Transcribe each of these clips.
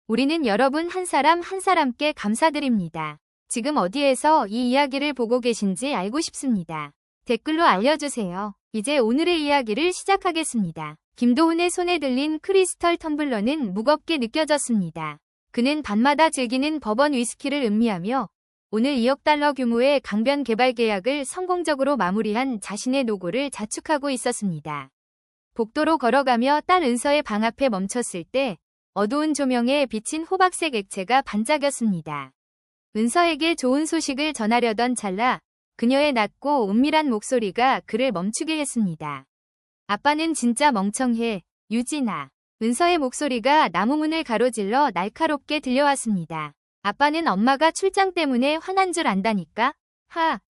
우리는 여러분 한 사람 한 사람께 감사드립니다. 지금 어디에서 이 이야기를 보고 계신지 알고 싶습니다. 댓글로 알려주세요. 이제 오늘의 이야기를 시작하겠습니다. 김도훈의 손에 들린 크리스털 텀블러는 무겁게 느껴졌습니다. 그는 밤마다 즐기는 버번 위스키를 음미하며 오늘 2억 달러 규모의 강변 개발 계약을 성공적으로 마무리한 자신의 노고를 자축하고 있었습니다. 복도로 걸어가며 딸 은서의 방 앞에 멈췄을 때 어두운 조명에 비친 호박색 액체가 반짝였습니다. 은서에게 좋은 소식을 전하려던 찰나 그녀의 낮고 은밀한 목소리가 그를 멈추게 했습니다. 아빠는 진짜 멍청해, 유진아. 은서의 목소리가 나무문을 가로질러 날카롭게 들려왔습니다. 아빠는 엄마가 출장 때문에 화난 줄 안다니까?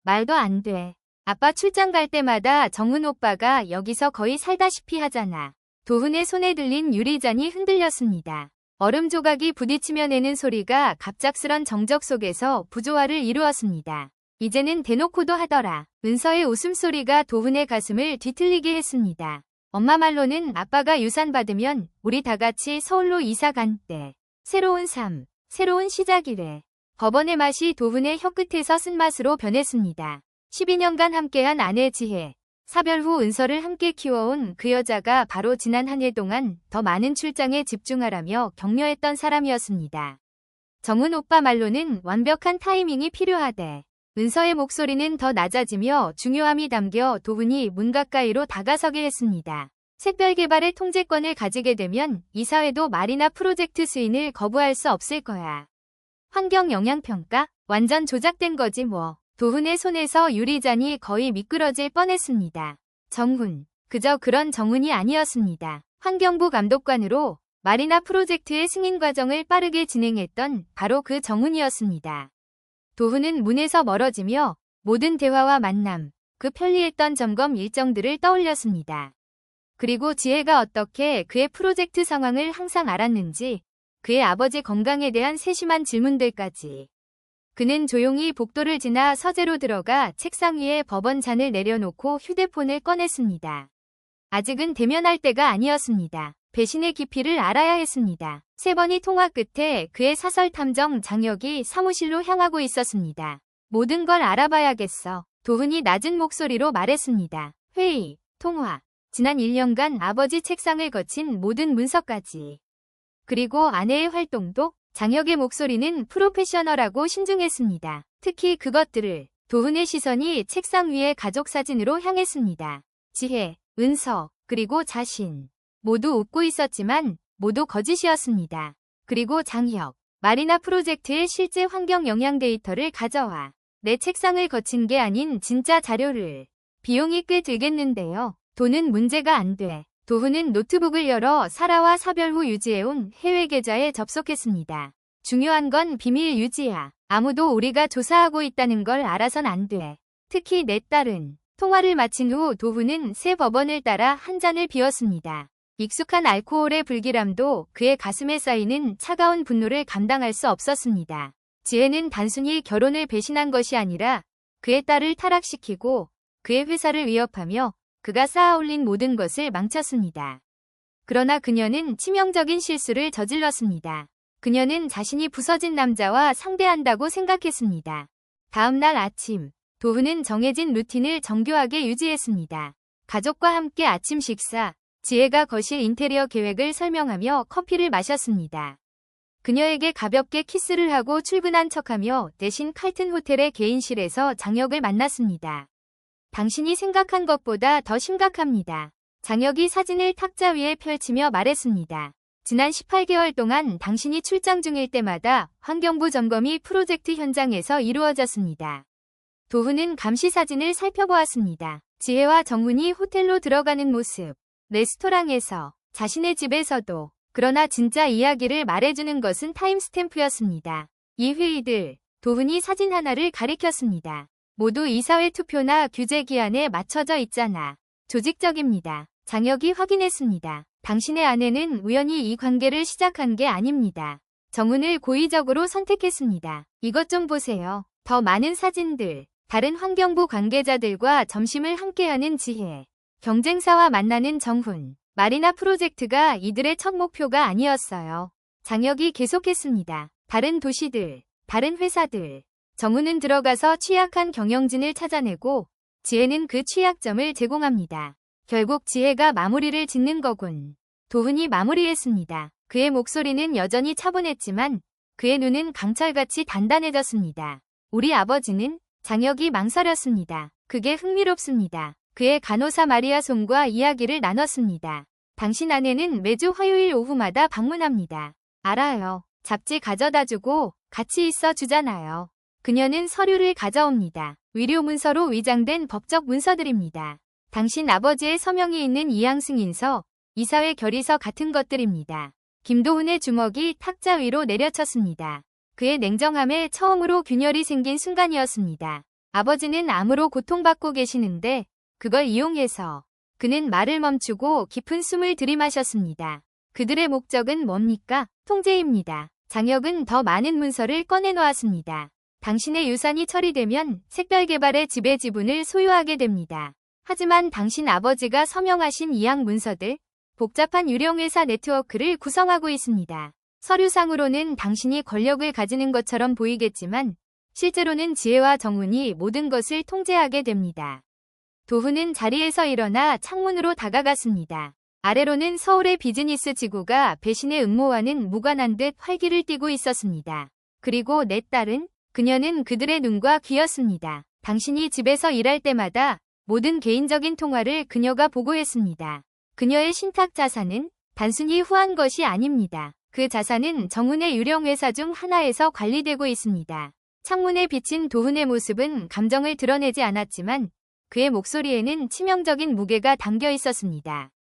말도 안 돼. 아빠 출장 갈 때마다 정은 오빠가 여기서 거의 살다시피 하잖아. 도훈의 손에 들린 유리잔이 흔들렸습니다. 얼음 조각이 부딪히며 내는 소리가 갑작스런 정적 속에서 부조화를 이루었습니다. 이제는 대놓고도 하더라. 은서의 웃음소리가 도훈의 가슴을 뒤틀리게 했습니다. 엄마 말로는 아빠가 유산 받으면 우리 다 같이 서울로 이사 간 때 새로운 삶, 새로운 시작이래. 버번의 맛이 도훈의 혀끝에서 쓴맛으로 변했습니다. 12년간 함께한 아내 지혜, 사별 후 은서를 함께 키워온 그 여자가 바로 지난 한 해 동안 더 많은 출장에 집중하라며 격려했던 사람이었습니다. 정은 오빠 말로는 완벽한 타이밍이 필요하대. 은서의 목소리는 더 낮아지며 중요함이 담겨 도훈이 문 가까이로 다가서게 했습니다. 샛별 개발의 통제권을 가지게 되면 이사회도 마리나 프로젝트 수인을 거부할 수 없을 거야. 환경 영향평가? 완전 조작된 거지 뭐. 도훈의 손에서 유리잔이 거의 미끄러질 뻔했습니다. 정훈. 그저 그런 정훈이 아니었습니다. 환경부 감독관으로 마리나 프로젝트의 승인 과정을 빠르게 진행했던 바로 그 정훈이었습니다. 도훈은 문에서 멀어지며 모든 대화와 만남, 그 편리했던 점검 일정들을 떠올렸습니다. 그리고 지혜가 어떻게 그의 프로젝트 상황을 항상 알았는지, 그의 아버지 건강에 대한 세심한 질문들까지. 그는 조용히 복도를 지나 서재로 들어가 책상 위에 버번 잔을 내려놓고 휴대폰을 꺼냈습니다. 아직은 대면할 때가 아니었습니다. 배신의 깊이를 알아야 했습니다. 3번의 통화 끝에 그의 사설 탐정 장혁이 사무실로 향하고 있었습니다. 모든 걸 알아봐야겠어. 도훈이 낮은 목소리로 말했습니다. 회의, 통화, 지난 1년간 아버지 책상을 거친 모든 문서까지. 그리고 아내의 활동도. 장혁의 목소리는 프로페셔널하고 신중했습니다. 특히 그것들을. 도훈의 시선이 책상 위의 가족 사진으로 향했습니다. 지혜, 은서, 그리고 자신. 모두 웃고 있었지만 모두 거짓이었습니다. 그리고 장혁. 마리나 프로젝트의 실제 환경 영향 데이터를 가져와. 내 책상을 거친 게 아닌 진짜 자료를. 비용이 꽤 들겠는데요. 돈은 문제가 안 돼. 도훈은 노트북을 열어 사라와 사별 후 유지해온 해외 계좌에 접속했습니다. 중요한 건 비밀 유지야. 아무도 우리가 조사하고 있다는 걸 알아선 안 돼. 특히 내 딸은. 통화를 마친 후 도훈은 새 법원을 따라 한 잔을 비웠습니다. 익숙한 알코올의 불길함도 그의 가슴에 쌓이는 차가운 분노를 감당할 수 없었습니다. 지혜는 단순히 결혼을 배신한 것이 아니라 그의 딸을 타락시키고 그의 회사를 위협하며 그가 쌓아올린 모든 것을 망쳤습니다. 그러나 그녀는 치명적인 실수를 저질렀습니다. 그녀는 자신이 부서진 남자와 상대한다고 생각했습니다. 다음 날 아침, 도훈은 정해진 루틴을 정교하게 유지했습니다. 가족과 함께 아침 식사, 지혜가 거실 인테리어 계획을 설명하며 커피를 마셨습니다. 그녀에게 가볍게 키스를 하고 출근한 척하며 대신 칼튼 호텔의 개인실에서 장혁을 만났습니다. 당신이 생각한 것보다 더 심각합니다. 장혁이 사진을 탁자 위에 펼치며 말했습니다. 지난 18개월 동안 당신이 출장 중일 때마다 환경부 점검이 프로젝트 현장에서 이루어졌습니다. 도훈은 감시 사진을 살펴보았습니다. 지혜와 정훈이 호텔로 들어가는 모습, 레스토랑에서, 자신의 집에서도. 그러나 진짜 이야기를 말해주는 것은 타임스탬프였습니다. 이 회의들, 도훈이 사진 하나를 가리켰습니다. 모두 이사회 투표나 규제 기한에 맞춰져 있잖아. 조직적입니다. 장혁이 확인했습니다. 당신의 아내는 우연히 이 관계를 시작한 게 아닙니다. 정훈을 고의적으로 선택했습니다. 이것 좀 보세요. 더 많은 사진들. 다른 환경부 관계자들과 점심을 함께하는 지혜. 경쟁사와 만나는 정훈. 마리나 프로젝트가 이들의 첫 목표가 아니었어요. 장혁이 계속했습니다. 다른 도시들, 다른 회사들. 정우는 들어가서 취약한 경영진을 찾아내고 지혜는 그 취약점을 제공합니다. 결국 지혜가 마무리를 짓는 거군. 도훈이 마무리했습니다. 그의 목소리는 여전히 차분했지만 그의 눈은 강철같이 단단해졌습니다. 우리 아버지는? 장혁이 망설였습니다. 그게 흥미롭습니다. 그의 간호사 마리아 송과 이야기를 나눴습니다. 당신 아내는 매주 화요일 오후마다 방문합니다. 알아요. 잡지 가져다주고 같이 있어 주잖아요. 그녀는 서류를 가져옵니다. 위료 문서로 위장된 법적 문서들입니다. 당신 아버지의 서명이 있는 이양승인서, 이사회 결의서 같은 것들입니다. 김도훈의 주먹이 탁자 위로 내려쳤습니다. 그의 냉정함에 처음으로 균열이 생긴 순간이었습니다. 아버지는 암으로 고통받고 계시는데 그걸 이용해서 그는 말을 멈추고 깊은 숨을 들이마셨습니다. 그들의 목적은 뭡니까? 통제입니다. 장혁은 더 많은 문서를 꺼내놓았습니다. 당신의 유산이 처리되면 색별개발의 지배 지분을 소유하게 됩니다. 하지만 당신 아버지가 서명하신 이양 문서들, 복잡한 유령회사 네트워크를 구성하고 있습니다. 서류상으로는 당신이 권력을 가지는 것처럼 보이겠지만 실제로는 지혜와 정훈이 모든 것을 통제하게 됩니다. 도훈은 자리에서 일어나 창문으로 다가갔습니다. 아래로는 서울의 비즈니스 지구가 배신의 음모와는 무관한 듯 활기를 띠고 있었습니다. 그리고 내 딸은? 그녀는 그들의 눈과 귀였습니다. 당신이 집에서 일할 때마다 모든 개인적인 통화를 그녀가 보고했습니다. 그녀의 신탁 자산은 단순히 후한 것이 아닙니다. 그 자산은 정훈의 유령 회사 중 하나에서 관리되고 있습니다. 창문에 비친 도훈의 모습은 감정을 드러내지 않았지만 그의 목소리에는 치명적인 무게가 담겨 있었습니다.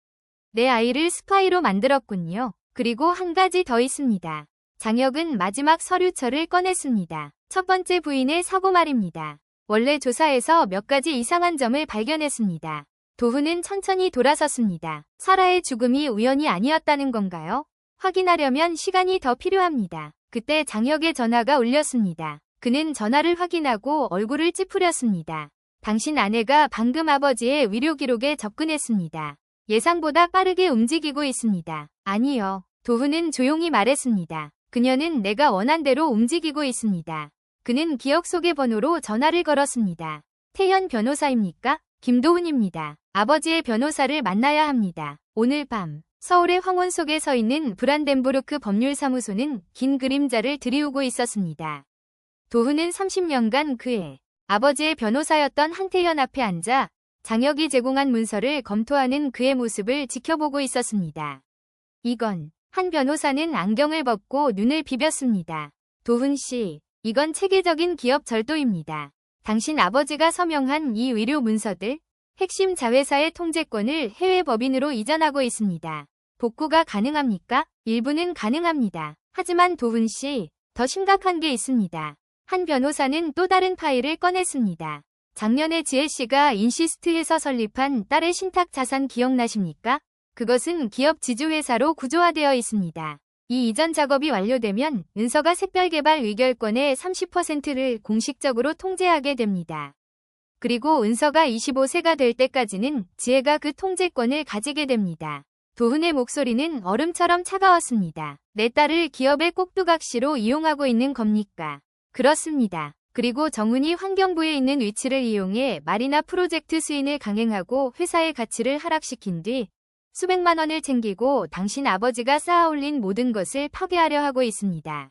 내 아이를 스파이로 만들었군요. 그리고 한 가지 더 있습니다. 장혁은 마지막 서류철을 꺼냈습니다. 첫 번째 부인의 사고 말입니다. 원래 조사에서 몇 가지 이상한 점을 발견했습니다. 도훈은 천천히 돌아섰습니다. 사라의 죽음이 우연이 아니었다는 건가요? 확인하려면 시간이 더 필요합니다. 그때 장혁의 전화가 울렸습니다. 그는 전화를 확인하고 얼굴을 찌푸렸습니다. 당신 아내가 방금 아버지의 위료 기록에 접근했습니다. 예상보다 빠르게 움직이고 있습니다. 아니요. 도훈은 조용히 말했습니다. 그녀는 내가 원한 대로 움직이고 있습니다. 그는 기억 속의 번호로 전화를 걸었습니다. 태현 변호사입니까? 김도훈입니다. 아버지의 변호사를 만나야 합니다. 오늘 밤 서울의 황혼 속에 서 있는 브란덴부르크 법률사무소는 긴 그림자를 들이우고 있었습니다. 도훈은 30년간 그의 아버지의 변호사였던 한태현 앞에 앉아 장혁이 제공한 문서를 검토하는 그의 모습을 지켜보고 있었습니다. 이건 한 변호사는 안경을 벗고 눈을 비볐습니다. 도훈 씨, 이건 체계적인 기업 절도입니다. 당신 아버지가 서명한 이 의료 문서들, 핵심 자회사의 통제권을 해외 법인으로 이전하고 있습니다. 복구가 가능합니까? 일부는 가능합니다. 하지만 도훈 씨, 더 심각한 게 있습니다. 한 변호사는 또 다른 파일을 꺼냈습니다. 작년에 지혜 씨가 인시스트에서 설립한 딸의 신탁 자산 기억나십니까? 그것은 기업 지주회사로 구조화되어 있습니다. 이 이전 작업이 완료되면 은서가 색별개발 의결권의 30%를 공식적으로 통제하게 됩니다. 그리고 은서가 25세가 될 때까지는 지혜가 그 통제권을 가지게 됩니다. 도훈의 목소리는 얼음처럼 차가웠습니다. 내 딸을 기업의 꼭두각시로 이용하고 있는 겁니까? 그렇습니다. 그리고 정훈이 환경부에 있는 위치를 이용해 마리나 프로젝트 수인을 강행하고 회사의 가치를 하락시킨 뒤 수백만 원을 챙기고 당신 아버지가 쌓아올린 모든 것을 파괴하려 하고 있습니다.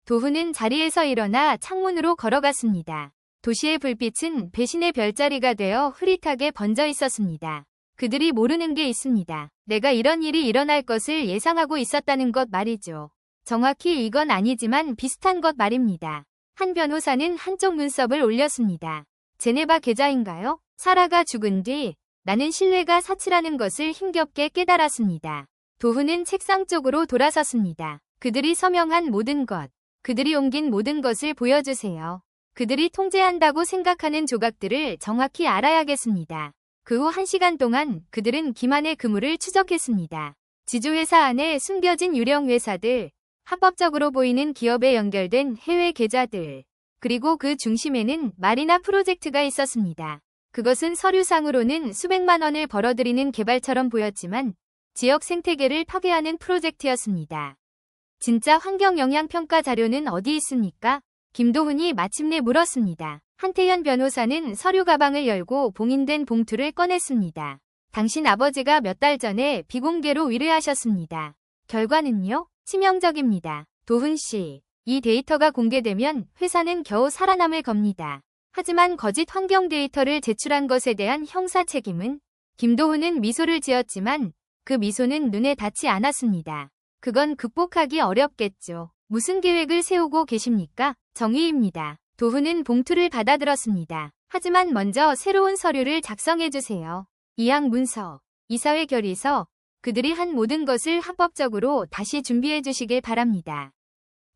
도훈은 자리에서 일어나 창문으로 걸어갔습니다. 도시의 불빛은 배신의 별자리가 되어 흐릿하게 번져 있었습니다. 그들이 모르는 게 있습니다. 내가 이런 일이 일어날 것을 예상하고 있었다는 것 말이죠. 정확히 이건 아니지만 비슷한 것 말입니다. 한 변호사는 한쪽 눈썹을 올렸습니다. 제네바 계좌인가요? 사라가 죽은 뒤 나는 신뢰가 사치라는 것을 힘겹게 깨달았습니다. 도훈은 책상 쪽으로 돌아섰습니다. 그들이 서명한 모든 것, 그들이 옮긴 모든 것을 보여주세요. 그들이 통제한다고 생각하는 조각들을 정확히 알아야겠습니다. 그 후 1시간 동안 그들은 기만의 그물을 추적했습니다. 지주회사 안에 숨겨진 유령 회사들, 합법적으로 보이는 기업에 연결된 해외 계좌들, 그리고 그 중심에는 마리나 프로젝트가 있었습니다. 그것은 서류상으로는 수백만 원을 벌어들이는 개발처럼 보였지만 지역 생태계를 파괴하는 프로젝트였습니다. 진짜 환경영향평가 자료는 어디 있습니까? 김도훈이 마침내 물었습니다. 한태현 변호사는 서류 가방을 열고 봉인된 봉투를 꺼냈습니다. 당신 아버지가 몇 달 전에 비공개로 위례하셨습니다. 결과는요? 치명적입니다. 도훈 씨, 이 데이터가 공개되면 회사는 겨우 살아남을 겁니다. 하지만 거짓 환경 데이터를 제출한 것에 대한 형사 책임은? 김도훈은 미소를 지었지만 그 미소는 눈에 닿지 않았습니다. 그건 극복하기 어렵겠죠. 무슨 계획을 세우고 계십니까? 정의입니다. 도훈은 봉투를 받아들었습니다. 하지만 먼저 새로운 서류를 작성해주세요. 이양 문서, 이사회 결의서, 그들이 한 모든 것을 합법적으로 다시 준비해주시길 바랍니다.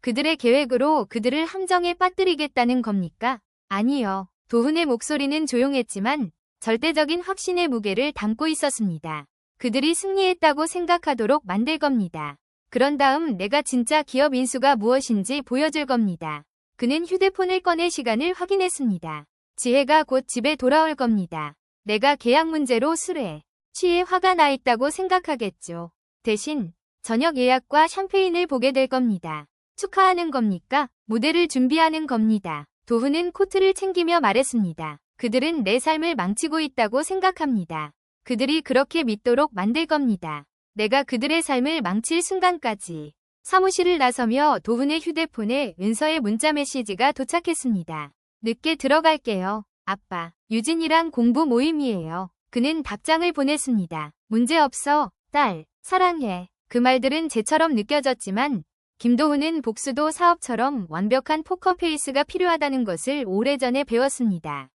그들의 계획으로 그들을 함정에 빠뜨리겠다는 겁니까? 아니요. 도훈의 목소리는 조용했지만 절대적인 확신의 무게를 담고 있었습니다. 그들이 승리했다고 생각하도록 만들 겁니다. 그런 다음 내가 진짜 기업 인수가 무엇인지 보여줄 겁니다. 그는 휴대폰을 꺼내 시간을 확인했습니다. 지혜가 곧 집에 돌아올 겁니다. 내가 계약 문제로 술에 취해 화가 나 있다고 생각하겠죠. 대신 저녁 예약과 샴페인을 보게 될 겁니다. 축하하는 겁니까? 무대를 준비하는 겁니다. 도훈은 코트를 챙기며 말했습니다. 그들은 내 삶을 망치고 있다고 생각합니다. 그들이 그렇게 믿도록 만들 겁니다. 내가 그들의 삶을 망칠 순간까지. 사무실을 나서며 도훈의 휴대폰에 은서의 문자 메시지가 도착했습니다. 늦게 들어갈게요. 아빠, 유진이랑 공부 모임이에요. 그는 답장을 보냈습니다. 문제없어, 딸, 사랑해. 그 말들은 재처럼 느껴졌지만 김도훈은 복수도 사업처럼 완벽한 포커페이스가 필요하다는 것을 오래전에 배웠습니다.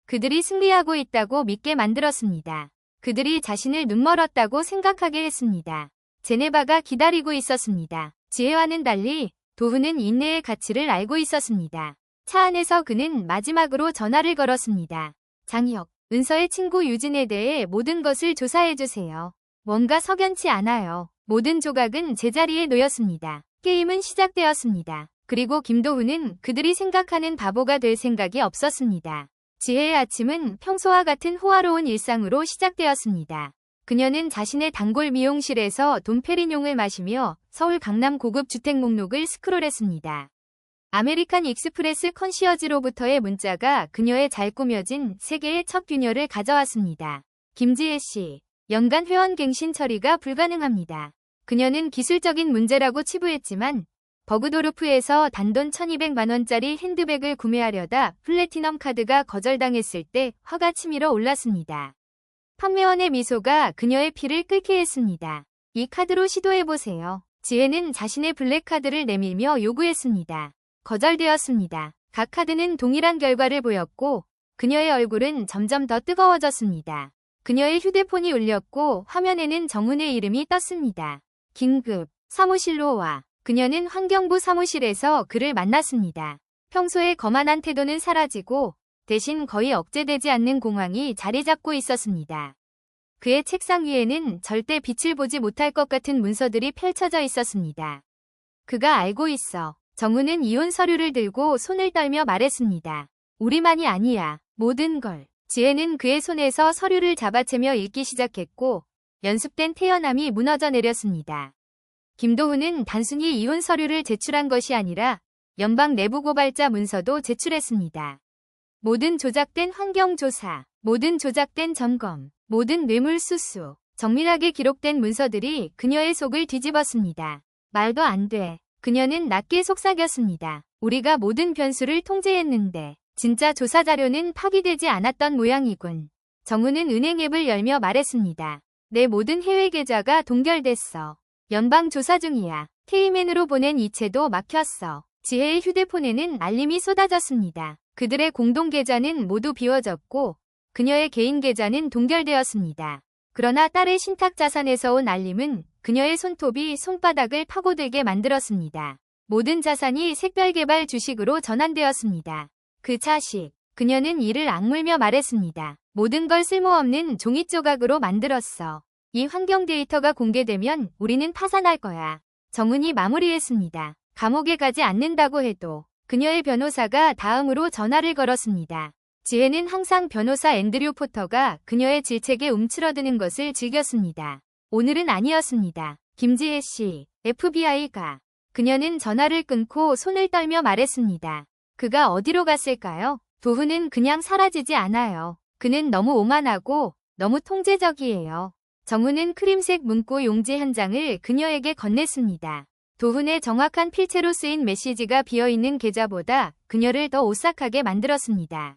그들이 승리하고 있다고 믿게 만들었습니다. 그들이 자신을 눈멀었다고 생각하게 했습니다. 제네바가 기다리고 있었습니다. 지혜와는 달리 도훈은 인내의 가치를 알고 있었습니다. 차 안에서 그는 마지막으로 전화를 걸었습니다. 장혁, 은서의 친구 유진에 대해 모든 것을 조사해주세요. 뭔가 석연치 않아요. 모든 조각은 제자리에 놓였습니다. 게임은 시작되었습니다. 그리고 김도훈은 그들이 생각하는 바보가 될 생각이 없었습니다. 지혜의 아침은 평소와 같은 호화로운 일상으로 시작되었습니다. 그녀는 자신의 단골 미용실에서 돈페리뇽을 마시며 서울 강남 고급 주택 목록을 스크롤했습니다. 아메리칸 익스프레스 컨시어지로부터의 문자가 그녀의 잘 꾸며진 세계의 첫 뷰녀를 가져왔습니다. 김지혜 씨, 연간 회원 갱신 처리가 불가능합니다. 그녀는 기술적인 문제라고 치부했지만 버그도르프에서 단돈 1200만원짜리 핸드백을 구매하려다 플래티넘 카드가 거절당했을 때 화가 치밀어 올랐습니다. 판매원의 미소가 그녀의 피를 끓게 했습니다. 이 카드로 시도해보세요. 지혜는 자신의 블랙카드를 내밀며 요구했습니다. 거절되었습니다. 각 카드는 동일한 결과를 보였고 그녀의 얼굴은 점점 더 뜨거워졌습니다. 그녀의 휴대폰이 울렸고 화면에는 정훈의 이름이 떴습니다. 긴급 사무실로 와. 그녀는 환경부 사무실에서 그를 만났습니다. 평소의 거만한 태도는 사라지고 대신 거의 억제되지 않는 공황이 자리 잡고 있었습니다. 그의 책상 위에는 절대 빛을 보지 못할 것 같은 문서들이 펼쳐져 있었습니다. 그가 알고 있어. 정훈은 이혼 서류를 들고 손을 떨며 말했습니다. 우리만이 아니야. 모든 걸. 지혜는 그의 손에서 서류를 잡아채며 읽기 시작했고 연습된 태연함이 무너져 내렸습니다. 김도훈은 단순히 이혼 서류를 제출한 것이 아니라 연방 내부 고발자 문서도 제출했습니다. 모든 조작된 환경조사, 모든 조작된 점검, 모든 뇌물수수, 정밀하게 기록된 문서들이 그녀의 속을 뒤집었습니다. 말도 안 돼. 그녀는 낮게 속삭였습니다. 우리가 모든 변수를 통제했는데 진짜 조사 자료는 파기되지 않았던 모양이군. 정훈은 은행 앱을 열며 말했습니다. 내 모든 해외 계좌가 동결됐어. 연방 조사 중이야. K맨으로 보낸 이체도 막혔어. 지혜의 휴대폰에는 알림이 쏟아졌습니다. 그들의 공동 계좌는 모두 비워졌고 그녀의 개인 계좌는 동결되었습니다. 그러나 딸의 신탁 자산에서 온 알림은 그녀의 손톱이 손바닥을 파고들게 만들었습니다. 모든 자산이 색별개발 주식으로 전환되었습니다. 그 차식, 그녀는 이를 악물며 말했습니다. 모든 걸 쓸모없는 종이 조각으로 만들었어. 이 환경 데이터가 공개되면 우리는 파산할 거야. 정훈이 마무리했습니다. 감옥에 가지 않는다고 해도. 그녀의 변호사가 다음으로 전화를 걸었습니다. 지혜는 항상 변호사 앤드류 포터가 그녀의 질책에 움츠러드는 것을 즐겼습니다. 오늘은 아니었습니다. 김지혜 씨, FBI가 그녀는 전화를 끊고 손을 떨며 말했습니다. 그가 어디로 갔을까요? 도훈은 그냥 사라지지 않아요. 그는 너무 오만하고 너무 통제적이에요. 정우는 크림색 문구 용지 한 장을 그녀에게 건넸습니다. 도훈의 정확한 필체로 쓰인 메시지가 비어있는 계좌보다 그녀를 더 오싹하게 만들었습니다.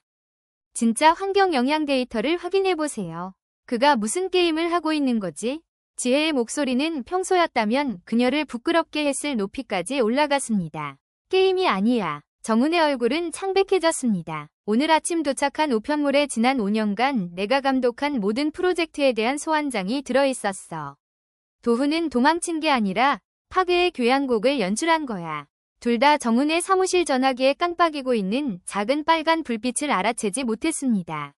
진짜 환경 영향 데이터를 확인해보세요. 그가 무슨 게임을 하고 있는 거지? 지혜의 목소리는 평소였다면 그녀를 부끄럽게 했을 높이까지 올라갔습니다. 게임이 아니야. 정훈의 얼굴은 창백해졌습니다. 오늘 아침 도착한 우편물에 지난 5년간 내가 감독한 모든 프로젝트에 대한 소환장이 들어있었어. 도훈은 도망친 게 아니라 파괴의 교향곡을 연출한 거야. 둘 다 정훈의 사무실 전화기에 깜빡이고 있는 작은 빨간 불빛을 알아채지 못했습니다.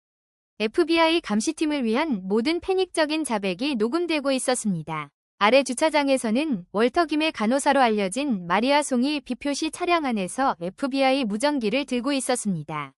FBI 감시팀을 위한 모든 패닉적인 자백이 녹음되고 있었습니다. 아래 주차장에서는 월터 김의 간호사로 알려진 마리아 송이 비표시 차량 안에서 FBI 무전기를 들고 있었습니다.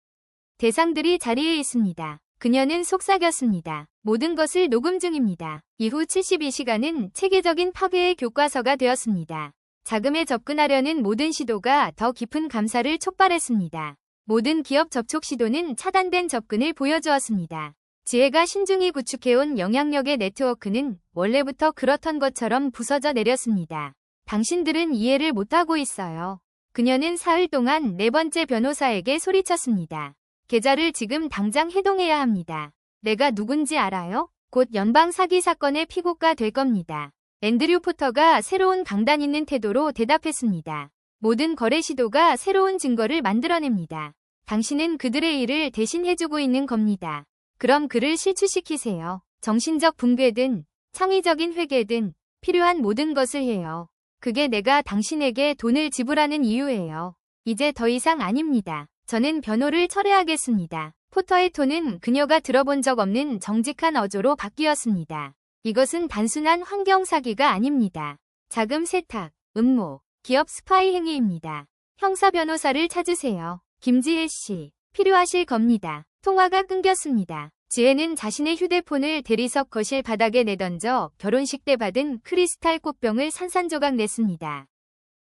대상들이 자리에 있습니다. 그녀는 속삭였습니다. 모든 것을 녹음 중입니다. 이후 72시간은 체계적인 파괴의 교과서가 되었습니다. 자금에 접근하려는 모든 시도가 더 깊은 감사를 촉발했습니다. 모든 기업 접촉 시도는 차단된 접근을 보여주었습니다. 지혜가 신중히 구축해온 영향력의 네트워크는 원래부터 그렇던 것처럼 부서져 내렸습니다. 당신들은 이해를 못하고 있어요. 그녀는 사흘 동안 네 번째 변호사에게 소리쳤습니다. 계좌를 지금 당장 해동해야 합니다. 내가 누군지 알아요? 곧 연방 사기 사건의 피고가 될 겁니다. 앤드류 포터가 새로운 강단 있는 태도로 대답했습니다. 모든 거래 시도가 새로운 증거를 만들어냅니다. 당신은 그들의 일을 대신 해주고 있는 겁니다. 그럼 그를 실추시키세요. 정신적 붕괴든 창의적인 회개든 필요한 모든 것을 해요. 그게 내가 당신에게 돈을 지불하는 이유예요. 이제 더 이상 아닙니다. 저는 변호를 철회하겠습니다. 포터의 톤은 그녀가 들어본 적 없는 정직한 어조로 바뀌었습니다. 이것은 단순한 환경 사기가 아닙니다. 자금 세탁, 음모, 기업 스파이 행위입니다. 형사 변호사를 찾으세요. 김지혜 씨, 필요하실 겁니다. 통화가 끊겼습니다. 지혜는 자신의 휴대폰을 대리석 거실 바닥에 내던져 결혼식 때 받은 크리스탈 꽃병을 산산조각 냈습니다.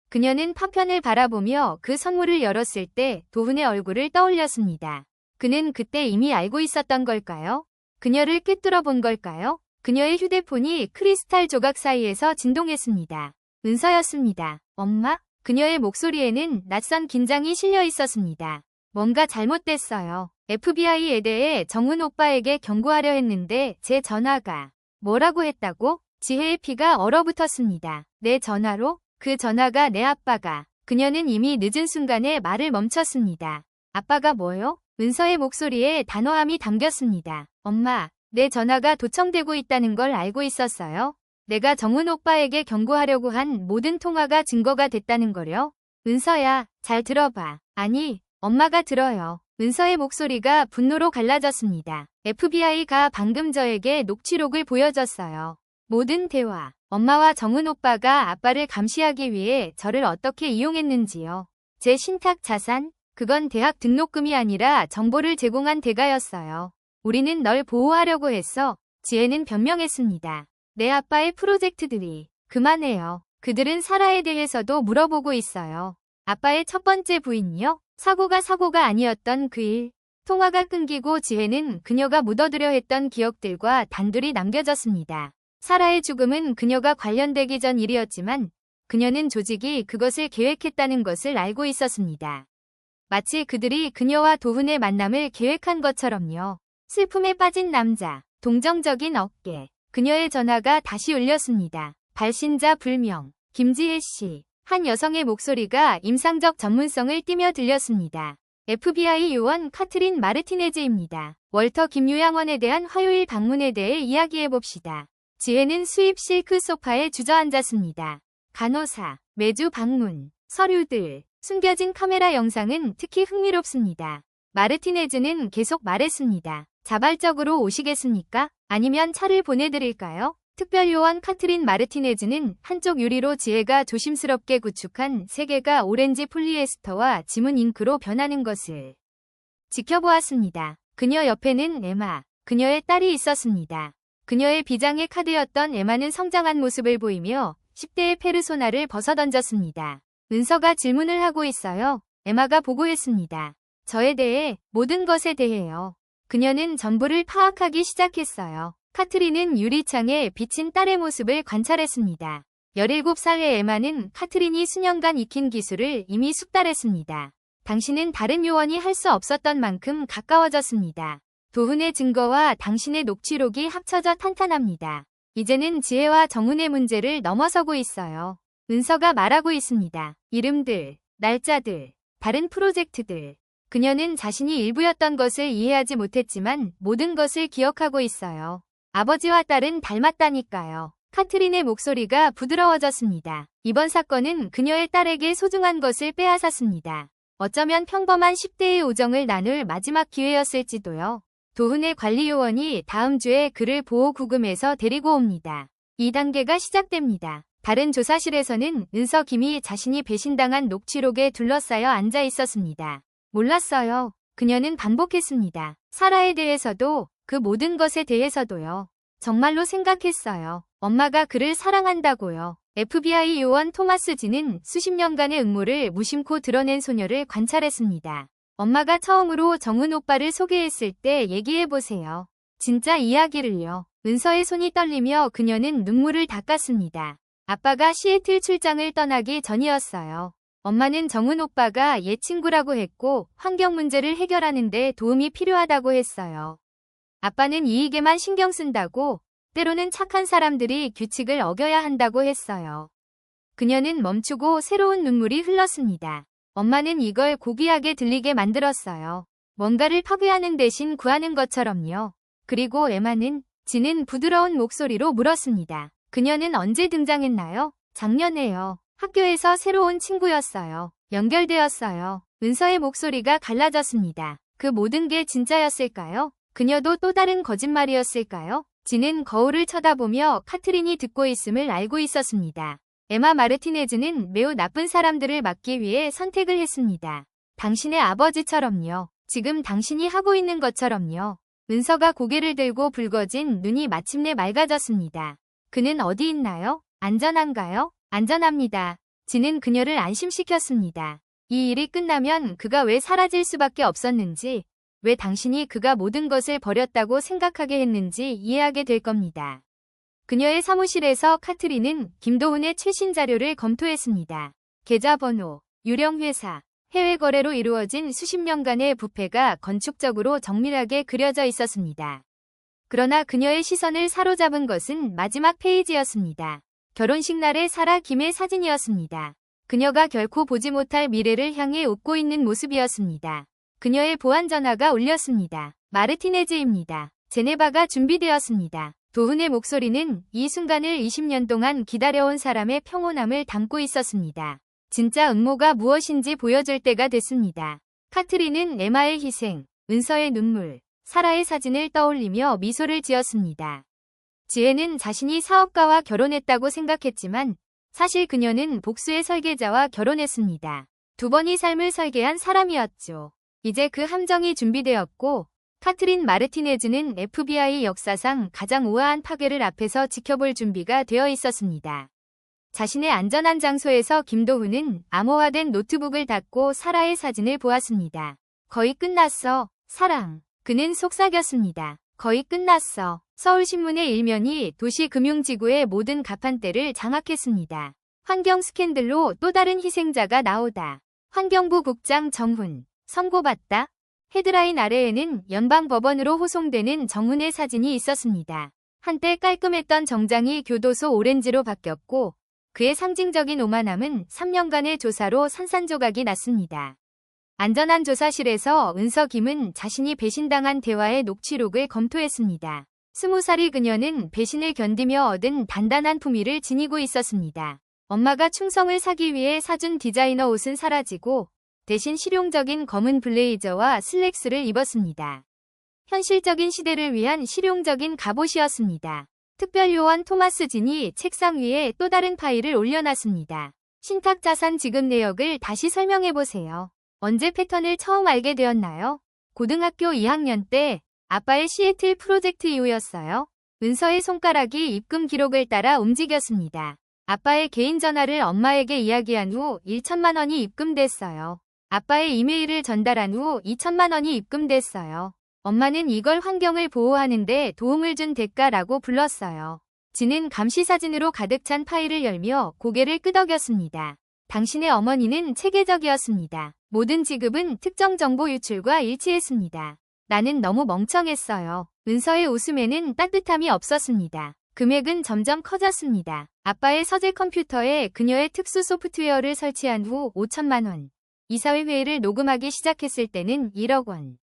그녀는 파편을 바라보며 그 선물을 열었을 때 도훈의 얼굴을 떠올렸습니다. 그는 그때 이미 알고 있었던 걸까요? 그녀를 꿰뚫어 본 걸까요? 그녀의 휴대폰이 크리스탈 조각 사이에서 진동했습니다. 은서였습니다. 엄마? 그녀의 목소리에는 낯선 긴장이 실려 있었습니다. 뭔가 잘못됐어요. FBI에 대해 정훈 오빠에게 경고하려 했는데 제 전화가 뭐라고 했다고? 지혜의 피가 얼어붙었습니다. 내 전화로? 그 전화가 내 아빠가. 그녀는 이미 늦은 순간에 말을 멈췄습니다. 아빠가 뭐요? 은서의 목소리에 단호함이 담겼습니다. 엄마, 내 전화가 도청되고 있다는 걸 알고 있었어요? 내가 정훈 오빠에게 경고하려고 한 모든 통화가 증거가 됐다는 거요? 은서야, 잘 들어봐. 아니, 엄마가 들어요. 은서의 목소리가 분노로 갈라졌습니다. FBI가 방금 저에게 녹취록을 보여줬어요. 모든 대화, 엄마와 정훈 오빠가 아빠를 감시하기 위해 저를 어떻게 이용했는지요. 제 신탁 자산, 그건 대학 등록금이 아니라 정보를 제공한 대가였어요. 우리는 널 보호하려고 했어. 지혜는 변명했습니다. 내 아빠의 프로젝트들이. 그만해요. 그들은 사라에 대해서도 물어보고 있어요. 아빠의 첫 번째 부인이요? 사고가 아니었던 그 일. 통화가 끊기고 지혜는 그녀가 묻어두려 했던 기억들과 단둘이 남겨졌습니다. 사라의 죽음은 그녀가 관련되기 전 일이었지만 그녀는 조직이 그것을 계획했다는 것을 알고 있었습니다. 마치 그들이 그녀와 도훈의 만남을 계획한 것처럼요. 슬픔에 빠진 남자, 동정적인 어깨. 그녀의 전화가 다시 울렸습니다. 발신자 불명, 김지혜 씨. 한 여성의 목소리가 임상적 전문성을 띠며 들렸습니다. FBI 요원 카트린 마르티네즈입니다. 월터 김요양원에 대한 화요일 방문에 대해 이야기해봅시다. 지혜는 수입 실크 소파에 주저앉았습니다. 간호사, 매주 방문, 서류들, 숨겨진 카메라 영상은 특히 흥미롭습니다. 마르티네즈는 계속 말했습니다. 자발적으로 오시겠습니까? 아니면 차를 보내드릴까요? 특별요원 카트린 마르티네즈는 한쪽 유리로 지혜가 조심스럽게 구축한 세 개가 오렌지 폴리에스터와 지문 잉크로 변하는 것을 지켜보았습니다. 그녀 옆에는 에마, 그녀의 딸이 있었습니다. 그녀의 비장의 카드였던 에마는 성장한 모습을 보이며 10대의 페르소나를 벗어던졌습니다. 은서가 질문을 하고 있어요. 에마가 보고했습니다. 저에 대해, 모든 것에 대해요. 그녀는 전부를 파악하기 시작했어요. 카트린은 유리창에 비친 딸의 모습을 관찰했습니다. 17살의 에마는 카트린이 수년간 익힌 기술을 이미 숙달했습니다. 당신은 다른 요원이 할 수 없었던 만큼 가까워졌습니다. 도훈의 증거와 당신의 녹취록이 합쳐져 탄탄합니다. 이제는 지혜와 정훈의 문제를 넘어서고 있어요. 은서가 말하고 있습니다. 이름들, 날짜들, 다른 프로젝트들. 그녀는 자신이 일부였던 것을 이해하지 못했지만 모든 것을 기억하고 있어요. 아버지와 딸은 닮았다니까요. 카트린의 목소리가 부드러워졌습니다. 이번 사건은 그녀의 딸에게 소중한 것을 빼앗았습니다. 어쩌면 평범한 10대의 우정을 나눌 마지막 기회였을지도요. 도훈의 관리요원이 다음 주에 그를 보호구금에서 데리고 옵니다. 2단계가 시작됩니다. 다른 조사실에서는 은서 김이 자신이 배신당한 녹취록에 둘러싸여 앉아 있었습니다. 몰랐어요. 그녀는 반복했습니다. 사라에 대해서도 그 모든 것에 대해서도요. 정말로 생각했어요. 엄마가 그를 사랑한다고요. FBI 요원 토마스 진은 수십 년간의 음모를 무심코 드러낸 소녀를 관찰했습니다. 엄마가 처음으로 정훈 오빠를 소개했을 때 얘기해보세요. 진짜 이야기를요. 은서의 손이 떨리며 그녀는 눈물을 닦았습니다. 아빠가 시애틀 출장을 떠나기 전이었어요. 엄마는 정훈 오빠가 옛 친구라고 했고 환경 문제를 해결하는 데 도움이 필요하다고 했어요. 아빠는 이익에만 신경 쓴다고, 때로는 착한 사람들이 규칙을 어겨야 한다고 했어요. 그녀는 멈추고 새로운 눈물이 흘렀습니다. 엄마는 이걸 고귀하게 들리게 만들었어요. 뭔가를 파괴하는 대신 구하는 것처럼요. 그리고 에마는, 진은 부드러운 목소리로 물었습니다. 그녀는 언제 등장했나요? 작년에요. 학교에서 새로운 친구였어요. 연결되었어요. 은서의 목소리가 갈라졌습니다. 그 모든 게 진짜였을까요? 그녀도 또 다른 거짓말이었을까요? 진은 거울을 쳐다보며 카트린이 듣고 있음을 알고 있었습니다. 에마 마르티네즈는 매우 나쁜 사람들을 막기 위해 선택을 했습니다. 당신의 아버지처럼요. 지금 당신이 하고 있는 것처럼요. 은서가 고개를 들고 붉어진 눈이 마침내 맑아졌습니다. 그는 어디 있나요? 안전한가요? 안전합니다. 진은 그녀를 안심시켰습니다. 이 일이 끝나면 그가 왜 사라질 수밖에 없었는지, 왜 당신이 그가 모든 것을 버렸다고 생각하게 했는지 이해하게 될 겁니다. 그녀의 사무실에서 카트린은 김도훈의 최신 자료를 검토했습니다. 계좌번호, 유령회사, 해외 거래로 이루어진 수십 년간의 부패가 건축적으로 정밀하게 그려져 있었습니다. 그러나 그녀의 시선을 사로잡은 것은 마지막 페이지였습니다. 결혼식 날의 사라 김의 사진이었습니다. 그녀가 결코 보지 못할 미래를 향해 웃고 있는 모습이었습니다. 그녀의 보안 전화가 울렸습니다. 마르티네즈입니다. 제네바가 준비되었습니다. 도훈의 목소리는 이 순간을 20년 동안 기다려온 사람의 평온함을 담고 있었습니다. 진짜 음모가 무엇인지 보여줄 때가 됐습니다. 카트린은 에마의 희생, 은서의 눈물, 사라의 사진을 떠올리며 미소를 지었습니다. 지혜는 자신이 사업가와 결혼했다고 생각했지만 사실 그녀는 복수의 설계자와 결혼했습니다. 두 번이 삶을 설계한 사람이었죠. 이제 그 함정이 준비되었고 카트린 마르티네즈는 FBI 역사상 가장 우아한 파괴를 앞에서 지켜볼 준비가 되어 있었습니다. 자신의 안전한 장소에서 김도훈은 암호화된 노트북을 닫고 사라의 사진을 보았습니다. 거의 끝났어, 사랑. 그는 속삭였습니다. 거의 끝났어. 서울신문의 일면이 도시금융지구의 모든 가판대를 장악했습니다. 환경 스캔들로 또 다른 희생자가 나오다. 환경부 국장 정훈. 선고받다. 헤드라인 아래에는 연방법원으로 호송되는 정훈의 사진이 있었습니다. 한때 깔끔했던 정장이 교도소 오렌지로 바뀌었고 그의 상징적인 오만함은 3년간의 조사로 산산조각이 났습니다. 안전한 조사실에서 은서 김은 자신이 배신당한 대화의 녹취록을 검토했습니다. 20살의 그녀는 배신을 견디며 얻은 단단한 품위를 지니고 있었습니다. 엄마가 충성을 사기 위해 사준 디자이너 옷은 사라지고 대신 실용적인 검은 블레이저와 슬랙스를 입었습니다. 현실적인 시대를 위한 실용적인 갑옷이었습니다. 특별요원 토마스 진이 책상 위에 또 다른 파일을 올려놨습니다. 신탁자산 지급 내역을 다시 설명해보세요. 언제 패턴을 처음 알게 되었나요? 고등학교 2학년 때 아빠의 시애틀 프로젝트 이후였어요. 은서의 손가락이 입금 기록을 따라 움직였습니다. 아빠의 개인 전화를 엄마에게 이야기한 후 1천만 원이 입금됐어요. 아빠의 이메일을 전달한 후 2천만 원이 입금됐어요. 엄마는 이걸 환경을 보호하는데 도움을 준 대가라고 불렀어요. 지는 감시 사진으로 가득 찬 파일을 열며 고개를 끄덕였습니다. 당신의 어머니는 체계적이었습니다. 모든 지급은 특정 정보 유출과 일치했습니다. 나는 너무 멍청했어요. 은서의 웃음에는 따뜻함이 없었습니다. 금액은 점점 커졌습니다. 아빠의 서재 컴퓨터에 그녀의 특수 소프트웨어를 설치한 후 5천만 원. 이사회 회의를 녹음하기 시작했을 때는 1억 원.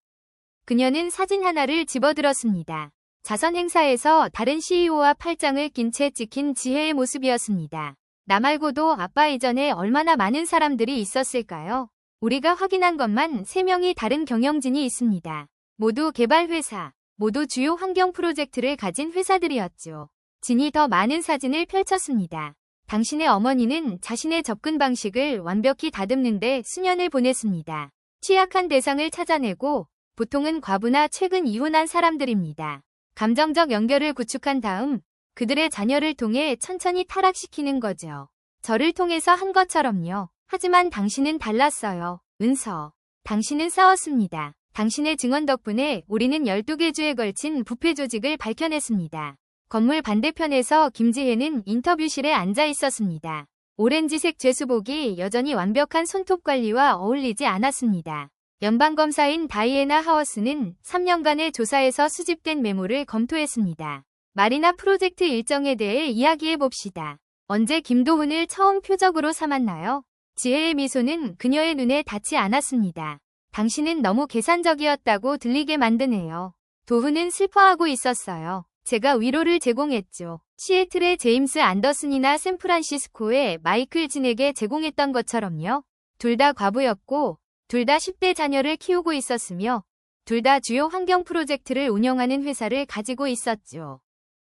그녀는 사진 하나를 집어들었습니다. 자선 행사에서 다른 CEO와 팔짱을 낀 채 찍힌 지혜의 모습이었습니다. 나 말고도 아빠 이전에 얼마나 많은 사람들이 있었을까요? 우리가 확인한 것만 3명이 다른 경영진이 있습니다. 모두 개발회사, 모두 주요 환경 프로젝트를 가진 회사들이었죠. 진이 더 많은 사진을 펼쳤습니다. 당신의 어머니는 자신의 접근 방식을 완벽히 다듬는데 수년을 보냈습니다. 취약한 대상을 찾아내고 보통은 과부나 최근 이혼한 사람들입니다. 감정적 연결을 구축한 다음 그들의 자녀를 통해 천천히 타락시키는 거죠. 저를 통해서 한 것처럼요. 하지만 당신은 달랐어요. 은서. 당신은 싸웠습니다. 당신의 증언 덕분에 우리는 12개 주에 걸친 부패 조직을 밝혀냈습니다. 건물 반대편에서 김지혜는 인터뷰실에 앉아 있었습니다. 오렌지색 죄수복이 여전히 완벽한 손톱 관리와 어울리지 않았습니다. 연방검사인 다이애나 하워스는 3년간의 조사에서 수집된 메모를 검토했습니다. 마리나 프로젝트 일정에 대해 이야기해봅시다. 언제 김도훈을 처음 표적으로 삼았나요? 지혜의 미소는 그녀의 눈에 닿지 않았습니다. 당신은 너무 계산적이었다고 들리게 만드네요. 도훈은 슬퍼하고 있었어요. 제가 위로를 제공했죠. 시애틀의 제임스 안더슨이나 샌프란시스코의 마이클 진에게 제공했던 것처럼요. 둘 다 과부였고 둘 다 10대 자녀를 키우고 있었으며 둘 다 주요 환경 프로젝트를 운영하는 회사를 가지고 있었죠.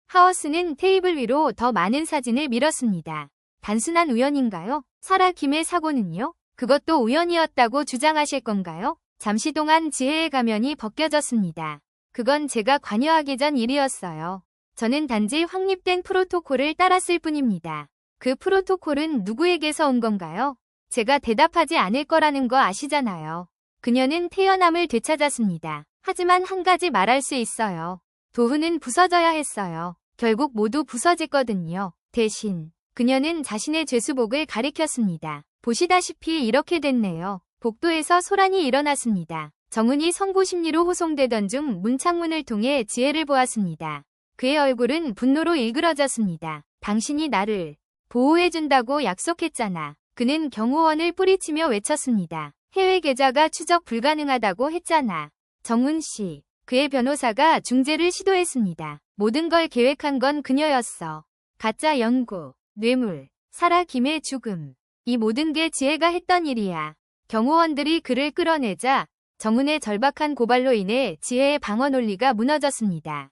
하워스는 테이블 위로 더 많은 사진을 밀었습니다. 단순한 우연인가요? 사라 김의 사고는요? 그것도 우연이었다고 주장하실 건가요? 잠시 동안 지혜의 가면이 벗겨졌습니다. 그건 제가 관여하기 전 일이었어요. 저는 단지 확립된 프로토콜을 따랐을 뿐입니다. 그 프로토콜은 누구에게서 온 건가요? 제가 대답하지 않을 거라는 거 아시잖아요. 그녀는 태연함을 되찾았습니다. 하지만 한 가지 말할 수 있어요. 도훈은 부서져야 했어요. 결국 모두 부서졌거든요. 대신 그녀는 자신의 죄수복을 가리켰습니다. 보시다시피 이렇게 됐네요. 복도에서 소란이 일어났습니다. 정은이 선고 심리로 호송되던 중 문창문을 통해 지혜를 보았습니다. 그의 얼굴은 분노로 일그러졌습니다. 당신이 나를 보호해준다고 약속했잖아. 그는 경호원을 뿌리치며 외쳤습니다. 해외 계좌가 추적 불가능하다고 했잖아. 정훈 씨. 그의 변호사가 중재를 시도했습니다. 모든 걸 계획한 건 그녀였어. 가짜 연구, 뇌물, 사라 김의 죽음. 이 모든 게 지혜가 했던 일이야. 경호원들이 그를 끌어내자 정은의 절박한 고발로 인해 지혜의 방어 논리가 무너졌습니다.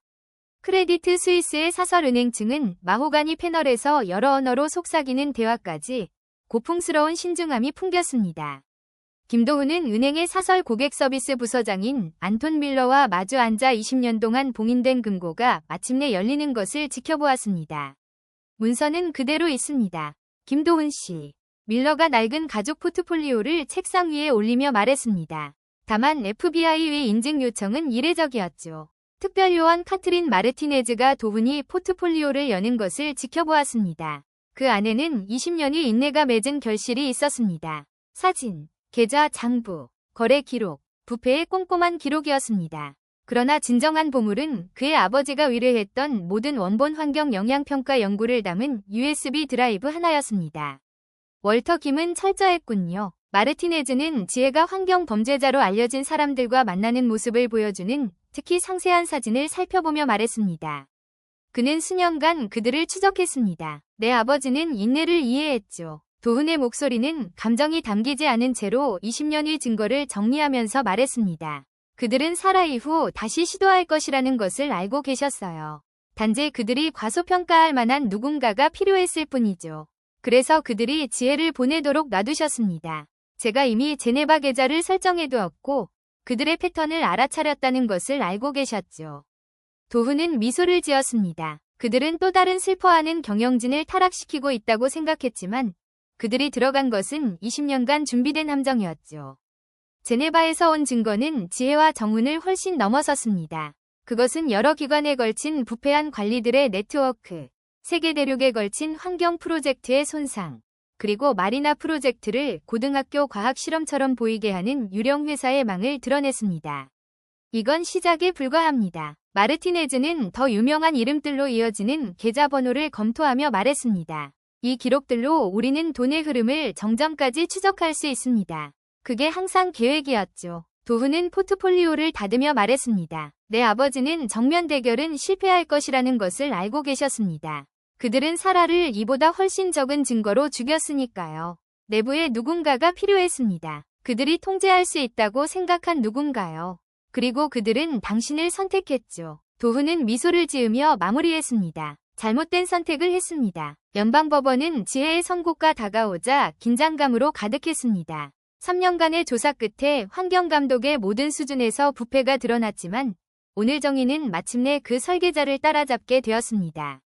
크레디트 스위스의 사설은행 측은 마호가니 패널에서 여러 언어로 속삭이는 대화까지 고풍스러운 신중함이 풍겼습니다. 김도훈은 은행의 사설 고객 서비스 부서장인 안톤 밀러와 마주 앉아 20년 동안 봉인된 금고가 마침내 열리는 것을 지켜보았습니다. 문서는 그대로 있습니다. 김도훈 씨. 밀러가 낡은 가족 포트폴리오를 책상 위에 올리며 말했습니다. 다만 FBI의 인증 요청은 이례적이었죠. 특별요원 카트린 마르티네즈가 도훈이 포트폴리오를 여는 것을 지켜보았습니다. 그 안에는 20년의 인내가 맺은 결실이 있었습니다. 사진, 계좌, 장부, 거래 기록, 부패의 꼼꼼한 기록이었습니다. 그러나 진정한 보물은 그의 아버지가 의뢰했던 모든 원본 환경 영향평가 연구를 담은 USB 드라이브 하나였습니다. 월터 김은 철저했군요. 마르티네즈는 지혜가 환경 범죄자로 알려진 사람들과 만나는 모습을 보여주는 특히 상세한 사진을 살펴보며 말했습니다. 그는 수년간 그들을 추적했습니다. 내 아버지는 인내를 이해했죠. 도훈의 목소리는 감정이 담기지 않은 채로 20년의 증거를 정리하면서 말했습니다. 그들은 살아 이후 다시 시도할 것이라는 것을 알고 계셨어요. 단지 그들이 과소평가할 만한 누군가가 필요했을 뿐이죠. 그래서 그들이 지혜를 보내도록 놔두셨습니다. 제가 이미 제네바 계좌를 설정해두었고 그들의 패턴을 알아차렸다는 것을 알고 계셨죠. 도훈은 미소를 지었습니다. 그들은 또 다른 슬퍼하는 경영진을 타락시키고 있다고 생각했지만 그들이 들어간 것은 20년간 준비된 함정이었죠. 제네바에서 온 증거는 지혜와 정운을 훨씬 넘어섰습니다. 그것은 여러 기관에 걸친 부패한 관리들의 네트워크, 세계 대륙에 걸친 환경 프로젝트의 손상, 그리고 마리나 프로젝트를 고등학교 과학 실험처럼 보이게 하는 유령 회사의 망을 드러냈습니다. 이건 시작에 불과합니다. 마르티네즈는 더 유명한 이름들로 이어지는 계좌번호를 검토하며 말했습니다. 이 기록들로 우리는 돈의 흐름을 정점까지 추적할 수 있습니다. 그게 항상 계획이었죠. 도훈은 포트폴리오를 닫으며 말했습니다. 내 아버지는 정면 대결은 실패할 것이라는 것을 알고 계셨습니다. 그들은 사라를 이보다 훨씬 적은 증거로 죽였으니까요. 내부에 누군가가 필요했습니다. 그들이 통제할 수 있다고 생각한 누군가요. 그리고 그들은 당신을 선택했죠. 도훈은 미소를 지으며 마무리했습니다. 잘못된 선택을 했습니다. 연방법원은 지혜의 선고가 다가오자 긴장감으로 가득했습니다. 3년간의 조사 끝에 환경감독의 모든 수준에서 부패가 드러났지만 오늘 정의는 마침내 그 설계자를 따라잡게 되었습니다.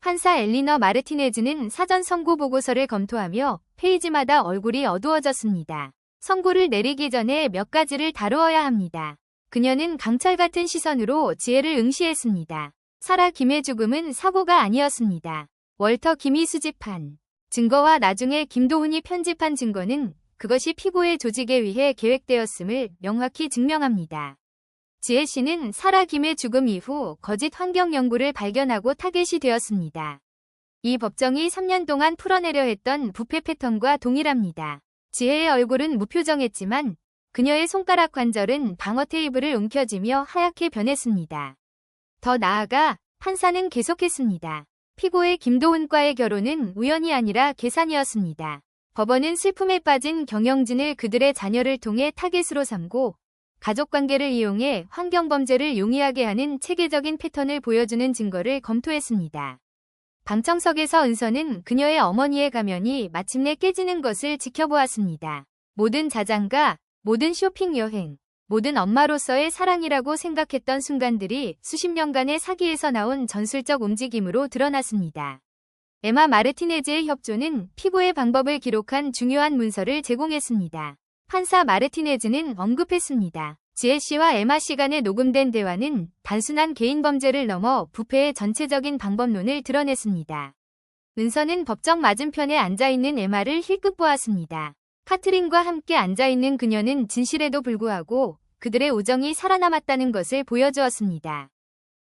판사 엘리너 마르티네즈는 사전 선고 보고서를 검토하며 페이지마다 얼굴이 어두워졌습니다. 선고를 내리기 전에 몇 가지를 다루어야 합니다. 그녀는 강철 같은 시선으로 지혜를 응시했습니다. 사라 김의 죽음은 사고가 아니었습니다. 월터 김이 수집한 증거와 나중에 김도훈이 편집한 증거는 그것이 피고의 조직에 의해 계획되었음을 명확히 증명합니다. 지혜 씨는 사라 김의 죽음 이후 거짓 환경 연구를 발견하고 타겟이 되었습니다. 이 법정이 3년 동안 풀어내려 했던 부패 패턴과 동일합니다. 지혜의 얼굴은 무표정했지만 그녀의 손가락 관절은 방어 테이블을 움켜쥐며 하얗게 변했습니다. 더 나아가 판사는 계속했습니다. 피고의 김도훈과의 결혼은 우연이 아니라 계산이었습니다. 법원은 슬픔에 빠진 경영진을 그들의 자녀를 통해 타겟으로 삼고 가족관계를 이용해 환경범죄를 용이하게 하는 체계적인 패턴을 보여주는 증거를 검토했습니다. 방청석에서 은서는 그녀의 어머니의 가면이 마침내 깨지는 것을 지켜보았습니다. 모든 자장가, 모든 쇼핑 여행, 모든 엄마로서의 사랑이라고 생각했던 순간들이 수십 년간의 사기에서 나온 전술적 움직임으로 드러났습니다. 에마 마르티네즈의 협조는 피고의 방법을 기록한 중요한 문서를 제공했습니다. 판사 마르티네즈는 언급했습니다. 지혜 씨와 에마 씨 간의 녹음된 대화는 단순한 개인 범죄를 넘어 부패의 전체적인 방법론을 드러냈습니다. 은서는 법정 맞은편에 앉아있는 에마를 힐끗 보았습니다. 카트린과 함께 앉아있는 그녀는 진실에도 불구하고 그들의 우정이 살아남았다는 것을 보여주었습니다.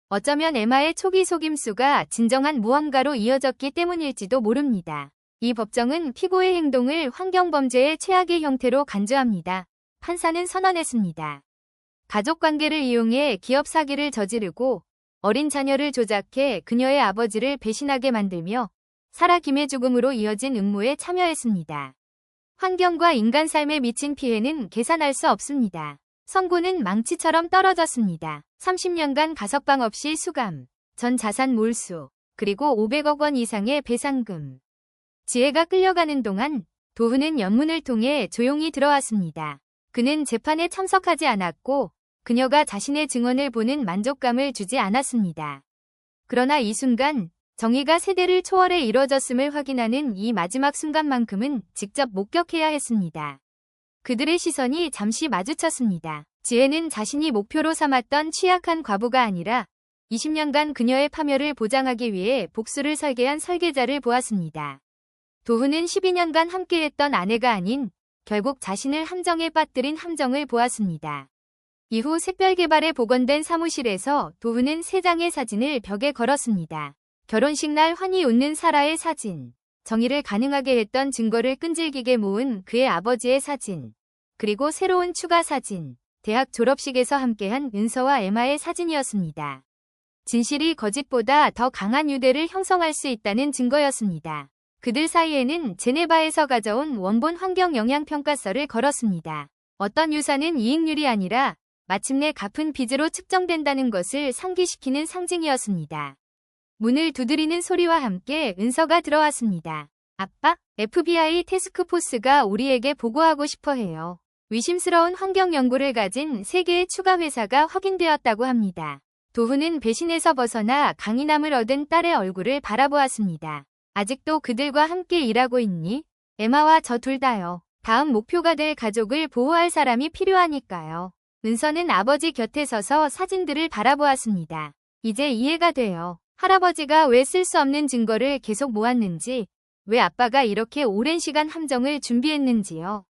어쩌면 에마의 초기 속임수가 진정한 무언가로 이어졌기 때문일지도 모릅니다. 이 법정은 피고의 행동을 환경범죄의 최악의 형태로 간주합니다. 판사는 선언했습니다. 가족관계를 이용해 기업 사기를 저지르고 어린 자녀를 조작해 그녀의 아버지를 배신하게 만들며 사라 김의 죽음으로 이어진 음모에 참여했습니다. 환경과 인간 삶에 미친 피해는 계산할 수 없습니다. 선고는 망치처럼 떨어졌습니다. 30년간 가석방 없이 수감, 전 자산 몰수, 그리고 500억 원 이상의 배상금. 지혜가 끌려가는 동안 도훈은 연문을 통해 조용히 들어왔습니다. 그는 재판에 참석하지 않았고 그녀가 자신의 증언을 보는 만족감을 주지 않았습니다. 그러나 이 순간 정의가 세대를 초월해 이뤄졌음을 확인하는 이 마지막 순간만큼은 직접 목격해야 했습니다. 그들의 시선이 잠시 마주쳤습니다. 지혜는 자신이 목표로 삼았던 취약한 과부가 아니라 20년간 그녀의 파멸을 보장하기 위해 복수를 설계한 설계자를 보았습니다. 도훈은 12년간 함께했던 아내가 아닌 결국 자신을 함정에 빠뜨린 함정을 보았습니다. 이후 샛별개발에 복원된 사무실에서 도훈은 3장의 사진을 벽에 걸었습니다. 결혼식 날 환히 웃는 사라의 사진, 정의를 가능하게 했던 증거를 끈질기게 모은 그의 아버지의 사진, 그리고 새로운 추가 사진, 대학 졸업식에서 함께한 은서와 에마의 사진이었습니다. 진실이 거짓보다 더 강한 유대를 형성할 수 있다는 증거였습니다. 그들 사이에는 제네바에서 가져온 원본 환경 영향평가서를 걸었습니다. 어떤 유산은 이익률이 아니라 마침내 갚은 빚으로 측정된다는 것을 상기시키는 상징이었습니다. 문을 두드리는 소리와 함께 은서가 들어왔습니다. 아빠, FBI 태스크포스가 우리에게 보고하고 싶어 해요. 위심스러운 환경 연구를 가진 3개의 추가 회사가 확인되었다고 합니다. 도훈은 배신에서 벗어나 강인함을 얻은 딸의 얼굴을 바라보았습니다. 아직도 그들과 함께 일하고 있니? 에마와 저 둘 다요. 다음 목표가 될 가족을 보호할 사람이 필요하니까요. 은서는 아버지 곁에 서서 사진들을 바라보았습니다. 이제 이해가 돼요. 할아버지가 왜 쓸 수 없는 증거를 계속 모았는지, 왜 아빠가 이렇게 오랜 시간 함정을 준비했는지요.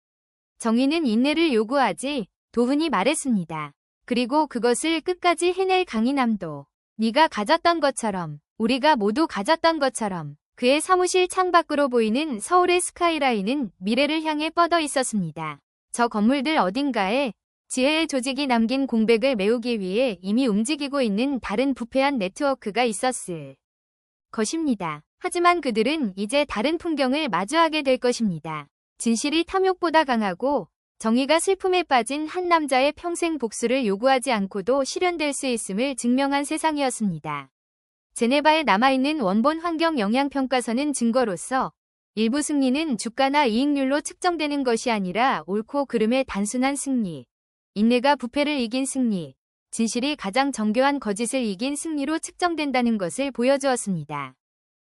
정의는 인내를 요구하지, 도훈이 말했습니다. 그리고 그것을 끝까지 해낼 강인함도. 네가 가졌던 것처럼, 우리가 모두 가졌던 것처럼. 그의 사무실 창밖으로 보이는 서울의 스카이라인은 미래를 향해 뻗어 있었습니다. 저 건물들 어딘가에 지혜의 조직이 남긴 공백을 메우기 위해 이미 움직이고 있는 다른 부패한 네트워크가 있었을 것입니다. 하지만 그들은 이제 다른 풍경을 마주하게 될 것입니다. 진실이 탐욕보다 강하고 정의가 슬픔에 빠진 한 남자의 평생 복수를 요구하지 않고도 실현될 수 있음을 증명한 세상이었습니다. 제네바에 남아있는 원본 환경 영향평가서는 증거로서 일부 승리는 주가나 이익률로 측정되는 것이 아니라 옳고 그름의 단순한 승리, 인내가 부패를 이긴 승리, 진실이 가장 정교한 거짓을 이긴 승리로 측정된다는 것을 보여주었습니다.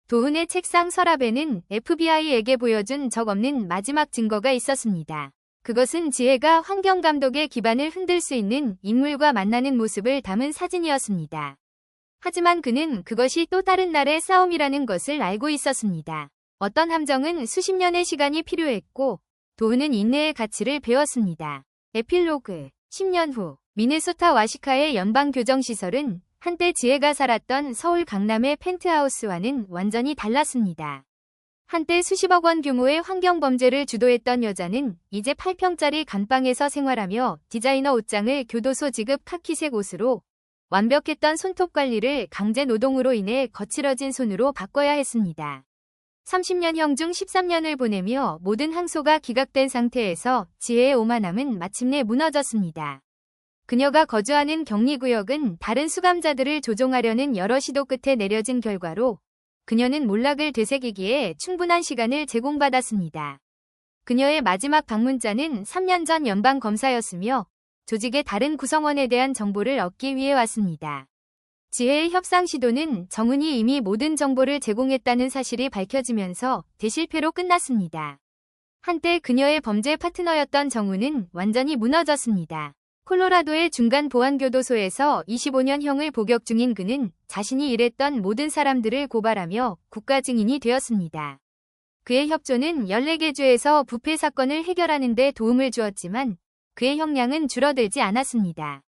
도훈의 책상 서랍에는 FBI에게 보여준 적 없는 마지막 증거가 있었습니다. 그것은 지혜가 환경감독의 기반을 흔들 수 있는 인물과 만나는 모습을 담은 사진이었습니다. 하지만 그는 그것이 또 다른 날의 싸움이라는 것을 알고 있었습니다. 어떤 함정은 수십 년의 시간이 필요했고 도훈은 인내의 가치를 배웠습니다. 에필로그 10년 후 미네소타 와시카의 연방교정시설은 한때 지혜가 살았던 서울 강남의 펜트하우스와는 완전히 달랐습니다. 한때 수십억 원 규모의 환경범죄를 주도했던 여자는 이제 8평짜리 감방에서 생활하며 디자이너 옷장을 교도소 지급 카키색 옷으로 완벽했던 손톱 관리를 강제 노동으로 인해 거칠어진 손으로 바꿔야 했습니다. 30년형 중 13년을 보내며 모든 항소가 기각된 상태에서 지혜의 오만함은 마침내 무너졌습니다. 그녀가 거주하는 격리구역은 다른 수감자들을 조종하려는 여러 시도 끝에 내려진 결과로 그녀는 몰락을 되새기기에 충분한 시간을 제공받았습니다. 그녀의 마지막 방문자는 3년 전 연방검사였으며 조직의 다른 구성원에 대한 정보를 얻기 위해 왔습니다. 지혜의 협상 시도는 정은이 이미 모든 정보를 제공했다는 사실이 밝혀지면서 대실패로 끝났습니다. 한때 그녀의 범죄 파트너였던 정우는 완전히 무너졌습니다. 콜로라도의 중간 보안교도소에서 25년형을 복역 중인 그는 자신이 일했던 모든 사람들을 고발하며 국가 증인이 되었습니다. 그의 협조는 14개 주에서 부패 사건을 해결하는 데 도움을 주었지만 그의 형량은 줄어들지 않았습니다.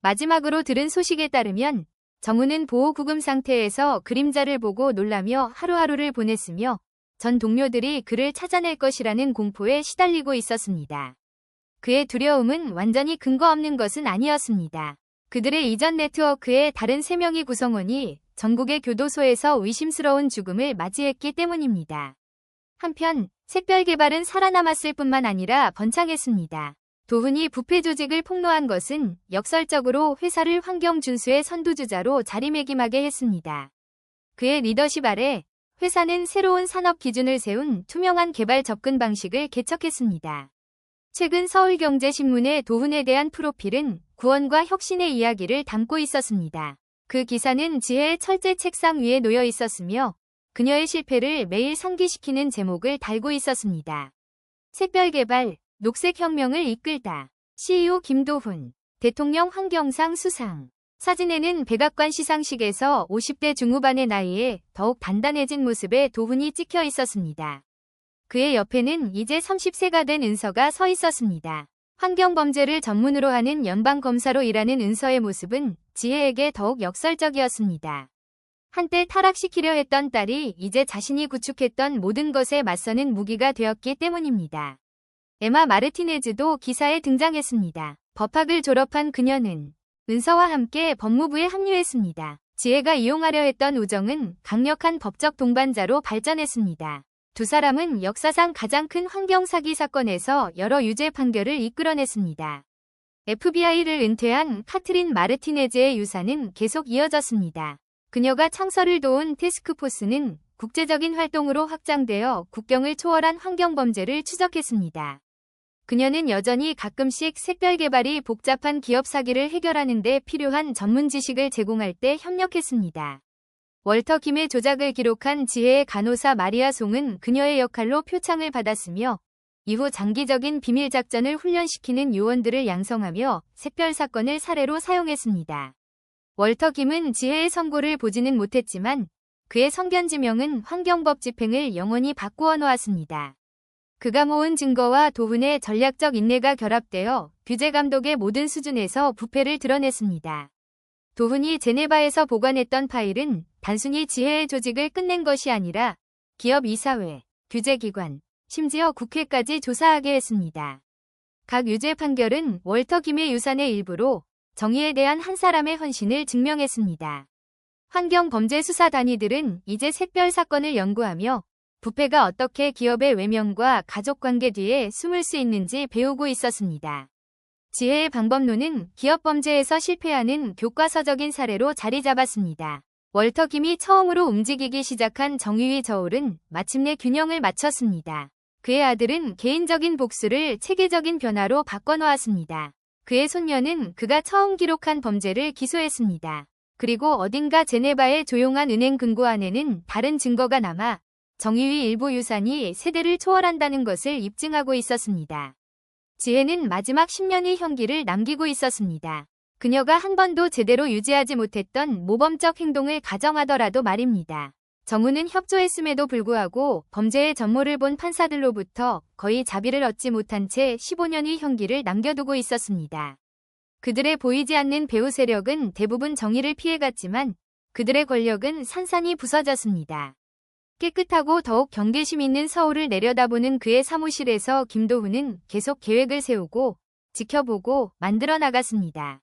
마지막으로 들은 소식에 따르면 정우는 보호구금 상태에서 그림자를 보고 놀라며 하루하루를 보냈으며 전 동료들이 그를 찾아낼 것이라는 공포에 시달리고 있었습니다. 그의 두려움은 완전히 근거 없는 것은 아니었습니다. 그들의 이전 네트워크의 다른 3명의 구성원이 전국의 교도소에서 의심스러운 죽음을 맞이했기 때문입니다. 한편 샛별개발은 살아남았을 뿐만 아니라 번창했습니다. 도훈이 부패 조직을 폭로한 것은 역설적으로 회사를 환경 준수의 선두주자로 자리매김하게 했습니다. 그의 리더십 아래 회사는 새로운 산업 기준을 세운 투명한 개발 접근 방식을 개척했습니다. 최근 서울경제신문의 도훈에 대한 프로필은 구원과 혁신의 이야기를 담고 있었습니다. 그 기사는 지혜의 철제 책상 위에 놓여 있었으며 그녀의 실패를 매일 상기시키는 제목을 달고 있었습니다. 샛별개발, 녹색혁명을 이끌다. CEO 김도훈, 대통령 환경상 수상. 사진에는 백악관 시상식에서 50대 중후반의 나이에 더욱 단단해진 모습의 도훈이 찍혀 있었습니다. 그의 옆에는 이제 30세가 된 은서가 서 있었습니다. 환경범죄를 전문으로 하는 연방검사로 일하는 은서의 모습은 지혜에게 더욱 역설적이었습니다. 한때 타락시키려 했던 딸이 이제 자신이 구축했던 모든 것에 맞서는 무기가 되었기 때문입니다. 에마 마르티네즈도 기사에 등장했습니다. 법학을 졸업한 그녀는 은서와 함께 법무부에 합류했습니다. 지혜가 이용하려 했던 우정은 강력한 법적 동반자로 발전했습니다. 두 사람은 역사상 가장 큰 환경 사기 사건에서 여러 유죄 판결을 이끌어냈습니다. FBI를 은퇴한 카트린 마르티네즈의 유산은 계속 이어졌습니다. 그녀가 창설을 도운 태스크포스는 국제적인 활동으로 확장되어 국경을 초월한 환경범죄를 추적했습니다. 그녀는 여전히 가끔씩 색별개발이 복잡한 기업 사기를 해결하는 데 필요한 전문 지식을 제공할 때 협력했습니다. 월터 김의 조작을 기록한 지혜의 간호사 마리아 송은 그녀의 역할로 표창을 받았으며 이후 장기적인 비밀 작전을 훈련시키는 요원들을 양성하며 색별 사건을 사례로 사용했습니다. 월터 김은 지혜의 선고를 보지는 못했지만 그의 성견지명은 환경법 집행을 영원히 바꾸어 놓았습니다. 그가 모은 증거와 도훈의 전략적 인내가 결합되어 규제 감독의 모든 수준에서 부패를 드러냈습니다. 도훈이 제네바에서 보관했던 파일은 단순히 지혜의 조직을 끝낸 것이 아니라 기업 이사회, 규제기관, 심지어 국회까지 조사하게 했습니다. 각 유죄 판결은 월터 김의 유산의 일부로 정의에 대한 한 사람의 헌신을 증명했습니다. 환경범죄수사 단위들은 이제 색별 사건을 연구하며 부패가 어떻게 기업의 외면과 가족관계 뒤에 숨을 수 있는지 배우고 있었습니다. 지혜의 방법론은 기업 범죄에서 실패하는 교과서적인 사례로 자리 잡았습니다. 월터 김이 처음으로 움직이기 시작한 정의위 저울은 마침내 균형을 맞췄습니다. 그의 아들은 개인적인 복수를 체계적인 변화로 바꿔놓았습니다. 그의 손녀는 그가 처음 기록한 범죄를 기소했습니다. 그리고 어딘가 제네바의 조용한 은행 금고 안에는 다른 증거가 남아 정의위 일부 유산이 세대를 초월한다는 것을 입증하고 있었습니다. 지혜는 마지막 10년의 형기를 남기고 있었습니다. 그녀가 한 번도 제대로 유지하지 못했던 모범적 행동을 가정하더라도 말입니다. 정우는 협조했음에도 불구하고 범죄의 전모를 본 판사들로부터 거의 자비를 얻지 못한 채 15년의 형기를 남겨두고 있었습니다. 그들의 보이지 않는 배후 세력은 대부분 정의를 피해갔지만 그들의 권력은 산산이 부서졌습니다. 깨끗하고 더욱 경계심 있는 서울을 내려다보는 그의 사무실에서 김도훈은 계속 계획을 세우고 지켜보고 만들어 나갔습니다.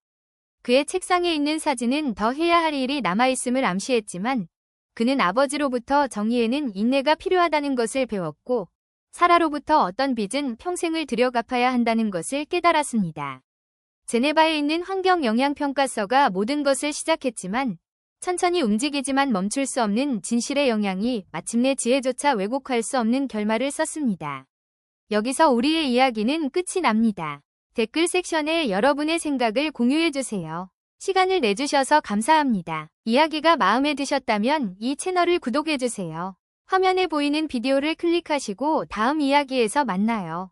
그의 책상에 있는 사진은 더 해야 할 일이 남아있음을 암시했지만 그는 아버지로부터 정의에는 인내가 필요하다는 것을 배웠고 사라로부터 어떤 빚은 평생을 들여 갚아야 한다는 것을 깨달았습니다. 제네바에 있는 환경영향평가서가 모든 것을 시작했지만 천천히 움직이지만 멈출 수 없는 진실의 영향이 마침내 지혜조차 왜곡할 수 없는 결말을 썼습니다. 여기서 우리의 이야기는 끝이 납니다. 댓글 섹션에 여러분의 생각을 공유해주세요. 시간을 내주셔서 감사합니다. 이야기가 마음에 드셨다면 이 채널을 구독해주세요. 화면에 보이는 비디오를 클릭하시고 다음 이야기에서 만나요.